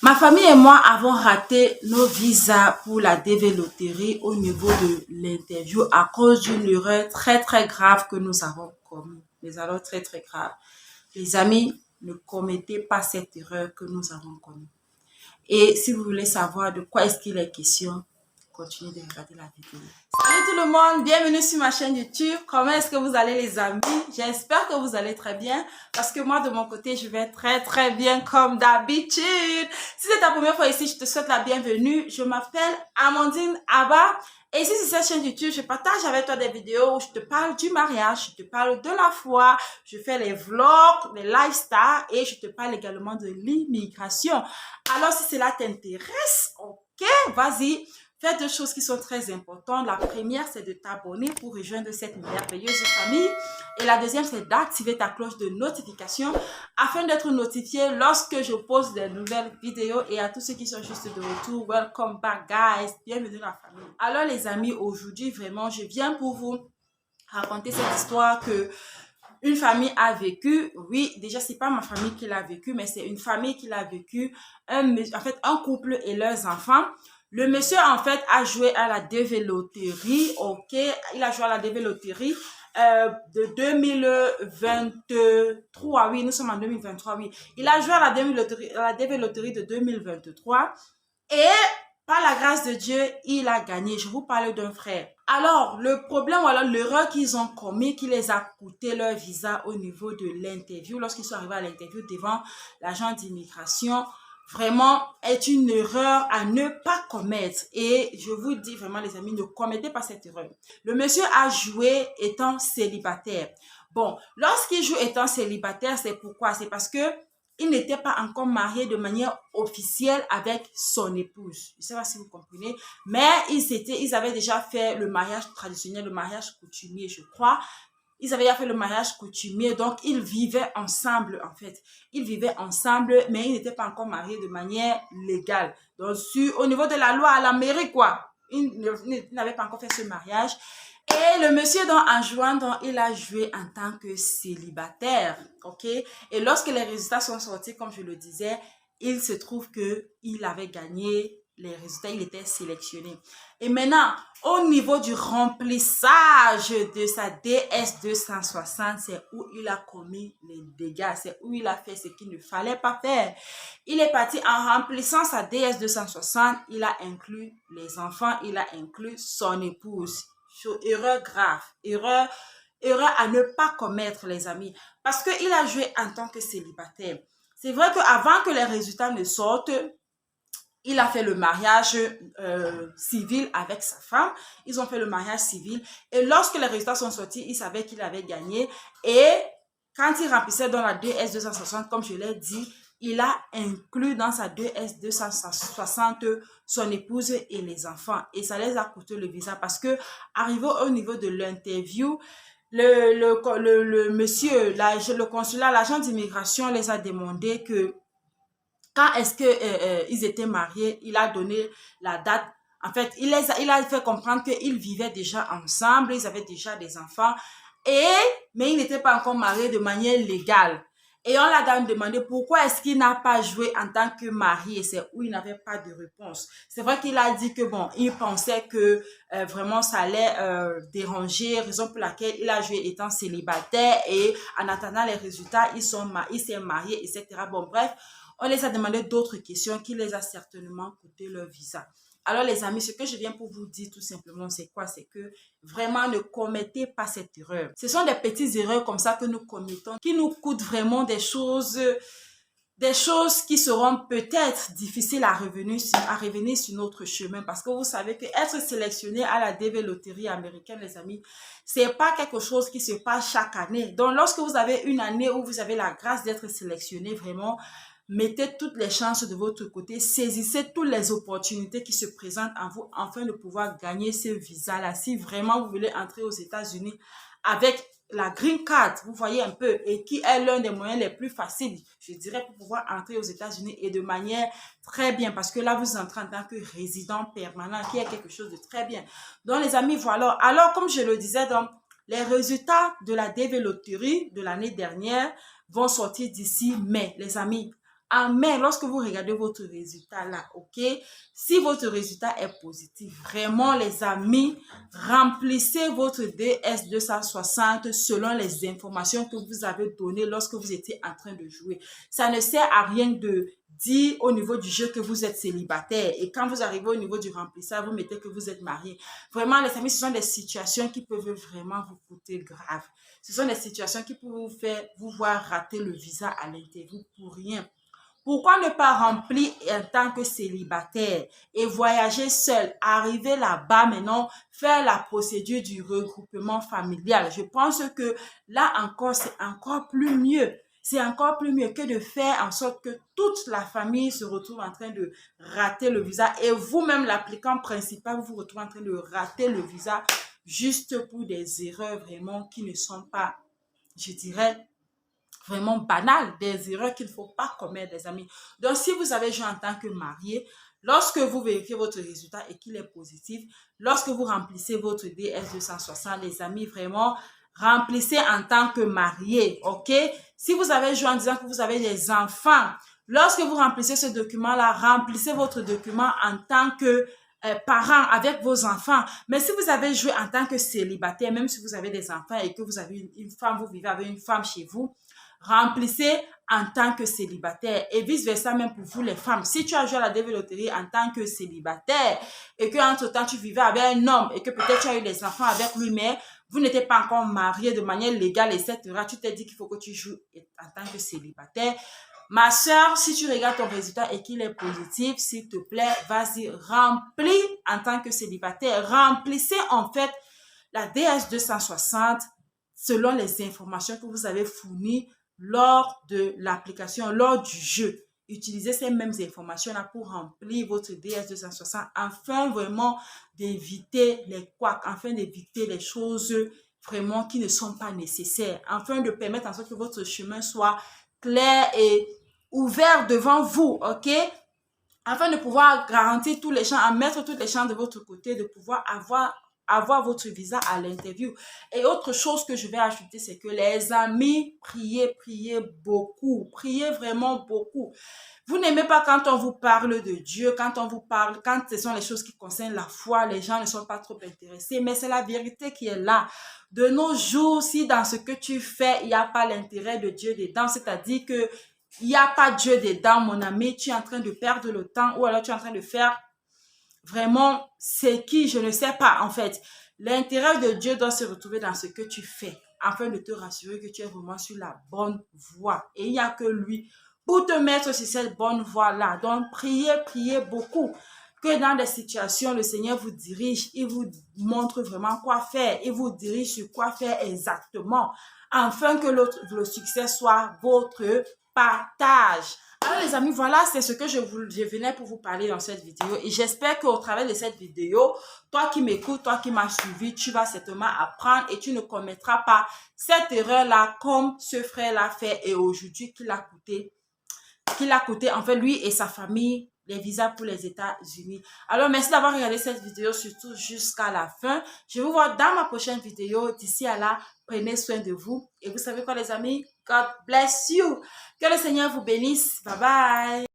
Ma famille et moi avons raté nos visas pour la DV Loterie au niveau de l'interview à cause d'une erreur très grave que nous avons commise. Mais alors très grave. Les amis, ne commettez pas cette erreur que nous avons commise. Et si vous voulez savoir de quoi est-ce qu'il est question, continuez de regarder la vidéo. Salut tout le monde, bienvenue sur ma chaîne YouTube. Comment est-ce que vous allez les amis? J'espère que vous allez très bien parce que moi de mon côté, je vais très bien comme d'habitude. Si c'est ta première fois ici, je te souhaite la bienvenue. Je m'appelle Amandine Abba. Et ici, sur cette chaîne YouTube, je partage avec toi des vidéos où je te parle du mariage, je te parle de la foi, je fais les vlogs, les lifestyles et je te parle également de l'immigration. Alors, si cela t'intéresse, ok, vas-y. Fais deux choses qui sont très importantes. La première, c'est de t'abonner pour rejoindre cette merveilleuse famille. Et la deuxième, c'est d'activer ta cloche de notification afin d'être notifié lorsque je pose des nouvelles vidéos. Et à tous ceux qui sont juste de retour, welcome back guys. Bienvenue dans la famille. Alors les amis, aujourd'hui, vraiment, je viens pour vous raconter cette histoire que une famille a vécu. Oui, déjà, c'est pas ma famille qui l'a vécu, mais c'est une famille qui l'a vécu. Un couple et leurs enfants. Le monsieur, en fait, a joué à la DV Loterie, ok? Il a joué à la DV Loterie de 2023, oui, nous sommes en 2023, oui. Il a joué à la DV Loterie de 2023 et par la grâce de Dieu, il a gagné. Je vous parle d'un frère. Alors, le problème, voilà, l'erreur qu'ils ont commis, qui les a coûté leur visa au niveau de l'interview, lorsqu'ils sont arrivés à l'interview devant l'agent d'immigration, vraiment est une erreur à ne pas commettre. Et je vous dis vraiment, les amis, ne commettez pas cette erreur. Le monsieur a joué étant célibataire. Bon, lorsqu'il joue étant célibataire, c'est pourquoi? C'est parce que il n'était pas encore marié de manière officielle avec son épouse. Je ne sais pas si vous comprenez, mais ils avaient déjà fait le mariage traditionnel, le mariage coutumier, je crois. Ils avaient déjà fait le mariage coutumier, donc ils vivaient ensemble, en fait. Ils vivaient ensemble, mais ils n'étaient pas encore mariés de manière légale. Donc, au niveau de la loi à l'Amérique, quoi, ils n'avaient pas encore fait ce mariage. Et le monsieur, en jouant, il a joué en tant que célibataire, ok? Et lorsque les résultats sont sortis, comme je le disais, il se trouve qu'il avait gagné les résultats, il était sélectionné. Et maintenant, au niveau du remplissage de sa DS260, c'est où il a commis les dégâts, c'est où il a fait ce qu'il ne fallait pas faire. Il est parti en remplissant sa DS260, il a inclus les enfants, il a inclus son épouse. Erreur grave, erreur à ne pas commettre, les amis, parce qu'il a joué en tant que célibataire. C'est vrai qu'avant que les résultats ne sortent, il a fait le mariage civil avec sa femme. Ils ont fait le mariage civil. Et lorsque les résultats sont sortis, il savait qu'il avait gagné. Et quand il remplissait dans la 2S260, comme je l'ai dit, il a inclus dans sa 2S260 son épouse et les enfants. Et ça les a coûté le visa parce que, arrivé au niveau de l'interview, le monsieur, le consulat, l'agent d'immigration les a demandé que quand est-ce que ils étaient mariés, il a donné la date. En fait, il a fait comprendre qu'ils vivaient déjà ensemble, ils avaient déjà des enfants, mais ils n'étaient pas encore mariés de manière légale. Et on l'a demandé pourquoi est-ce qu'il n'a pas joué en tant que marié. C'est où il n'avait pas de réponse. C'est vrai qu'il a dit que bon, il pensait que vraiment ça allait déranger, raison pour laquelle il a joué étant célibataire et en attendant les résultats, il s'est marié, etc. Bon, bref. On les a demandé d'autres questions qui les a certainement coûté leur visa. Alors les amis, ce que je viens pour vous dire tout simplement, c'est quoi? C'est que vraiment ne commettez pas cette erreur. Ce sont des petites erreurs comme ça que nous commettons qui nous coûtent vraiment des choses qui seront peut-être difficiles à revenir sur notre chemin, parce que vous savez que être sélectionné à la DV Loterie américaine, les amis, c'est pas quelque chose qui se passe chaque année. Donc lorsque vous avez une année où vous avez la grâce d'être sélectionné, vraiment, mettez toutes les chances de votre côté, saisissez toutes les opportunités qui se présentent à vous afin de pouvoir gagner ce visa-là. Si vraiment vous voulez entrer aux États-Unis avec la green card, vous voyez un peu, et qui est l'un des moyens les plus faciles, je dirais, pour pouvoir entrer aux États-Unis et de manière très bien, parce que là, vous entrez en tant que résident permanent, qui est quelque chose de très bien. Donc, les amis, voilà. Alors, comme je le disais, donc, les résultats de la DV Loterie de l'année dernière vont sortir d'ici mai, les amis. Mais lorsque vous regardez votre résultat là, ok, si votre résultat est positif, vraiment les amis, remplissez votre DS260 selon les informations que vous avez données lorsque vous étiez en train de jouer. Ça ne sert à rien de dire au niveau du jeu que vous êtes célibataire et quand vous arrivez au niveau du remplissage, vous mettez que vous êtes marié. Vraiment, les amis, ce sont des situations qui peuvent vraiment vous coûter grave. Ce sont des situations qui peuvent vous faire vous voir rater le visa à l'interview pour rien. Pourquoi ne pas remplir en tant que célibataire et voyager seul, arriver là-bas maintenant, faire la procédure du regroupement familial? Je pense que là encore, c'est encore plus mieux. C'est encore plus mieux que de faire en sorte que toute la famille se retrouve en train de rater le visa et vous-même, l'applicant principal, vous vous retrouvez en train de rater le visa juste pour des erreurs vraiment qui ne sont pas, je dirais, vraiment banales, des erreurs qu'il ne faut pas commettre, les amis. Donc, si vous avez joué en tant que marié, lorsque vous vérifiez votre résultat et qu'il est positif, lorsque vous remplissez votre DS260, les amis, vraiment, remplissez en tant que marié, ok? Si vous avez joué en disant que vous avez des enfants, lorsque vous remplissez ce document-là, remplissez votre document en tant que parents avec vos enfants. Mais si vous avez joué en tant que célibataire, même si vous avez des enfants et que vous avez une femme, vous vivez avec une femme chez vous, remplissez en tant que célibataire et vice-versa même pour vous les femmes. Si tu as joué à la DV Loterie en tant que célibataire et qu'entre-temps tu vivais avec un homme et que peut-être tu as eu des enfants avec lui, mais vous n'étiez pas encore marié de manière légale, etc., tu t'es dit qu'il faut que tu joues en tant que célibataire. Ma soeur, si tu regardes ton résultat et qu'il est positif, s'il te plaît, vas-y, remplis en tant que célibataire. Remplissez en fait la DS260 selon les informations que vous avez fournies lors de l'application, lors du jeu. Utilisez ces mêmes informations-là pour remplir votre DS260 afin vraiment d'éviter les couacs, afin d'éviter les choses vraiment qui ne sont pas nécessaires, afin de permettre en sorte que votre chemin soit clair et ouvert devant vous, ok? Afin de pouvoir garantir tous les champs, à mettre tous les champs de votre côté, de pouvoir avoir votre visa à l'interview. Et autre chose que je vais ajouter, c'est que les amis, priez beaucoup. Priez vraiment beaucoup. Vous n'aimez pas quand on vous parle de Dieu, quand ce sont les choses qui concernent la foi, les gens ne sont pas trop intéressés, mais c'est la vérité qui est là. De nos jours, si dans ce que tu fais, il n'y a pas l'intérêt de Dieu dedans, c'est-à-dire que il n'y a pas Dieu dedans, mon ami, tu es en train de perdre le temps ou alors tu es en train de faire vraiment c'est qui, je ne sais pas en fait. L'intérêt de Dieu doit se retrouver dans ce que tu fais afin de te rassurer que tu es vraiment sur la bonne voie. Et il n'y a que lui pour te mettre sur cette bonne voie-là. Donc, priez beaucoup. Que dans des situations, le Seigneur vous dirige, il vous montre vraiment quoi faire, il vous dirige sur quoi faire exactement, afin que le succès soit votre partage. Alors les amis, voilà, c'est ce que je venais pour vous parler dans cette vidéo. Et j'espère qu'au travers de cette vidéo, toi qui m'écoutes, toi qui m'as suivi, tu vas certainement apprendre et tu ne commettras pas cette erreur-là comme ce frère l'a fait et aujourd'hui qu'il a coûté en fait lui et sa famille les visas pour les États-Unis. Alors, merci d'avoir regardé cette vidéo, surtout jusqu'à la fin. Je vous vois dans ma prochaine vidéo. D'ici à là, prenez soin de vous. Et vous savez quoi, les amis? God bless you. Que le Seigneur vous bénisse. Bye bye.